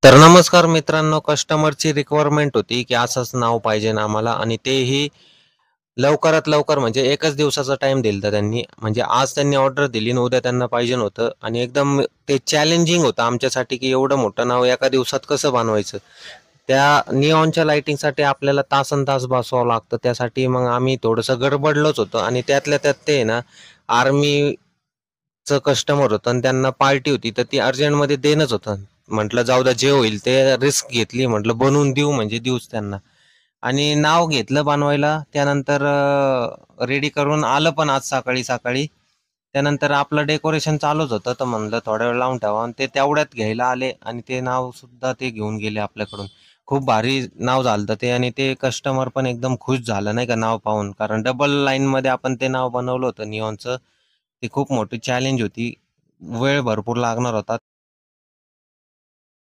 तर नमस्कार मित्रांनो, कस्टमरची रिक्वायरमेंट होती, की असंच नाव पाहिजे ना आम्हाला आणि तेही लवकरात लवकर म्हणजे एकच दिवसाचा टाईम दिलता त्यांनी. म्हणजे आज त्यांनी ऑर्डर दिली आणि उद्या त्यांना पाहिजे होतं आणि एकदम ते चॅलेंजिंग होतं आमच्यासाठी, की एवढं मोठं नाव एका दिवसात कसं बनवायचं. त्या निऑनच्या लाइटिंगसाठी आपल्याला तासनतास बसवावं लागतं. त्यासाठी मग आम्ही थोडंसं गडबडलोच होतो आणि त्यातल्या त्यात ते आहे ना, आर्मीचं कस्टमर होतं आणि त्यांना पार्टी होती, तर ती अर्जंटमध्ये देणंच होतं. म्हटलं जाऊ द्या जे होईल ते रिस्क घेतली म्हटलं बनवून देऊ म्हणजे देऊच त्यांना. आणि नाव घेतलं बनवायला त्यानंतर रेडी करून आलं पण आज सकाळी-सकाळी. त्यानंतर आपलं डेकोरेशन चालूच होतं तर म्हणलं थोडा वेळ लावून ठेवा आणि ते तेवढ्यात घ्यायला आले आणि ते नावसुद्धा ते घेऊन गेले आपल्याकडून. खूप भारी नाव झालं ते आणि ते कस्टमर पण एकदम खुश झालं नाही का नाव पाहून. कारण डबल लाईनमध्ये आपण ते नाव बनवलं होतं निऑनचं. ती खूप मोठी चॅलेंज होती. वेळ भरपूर लागणार होता.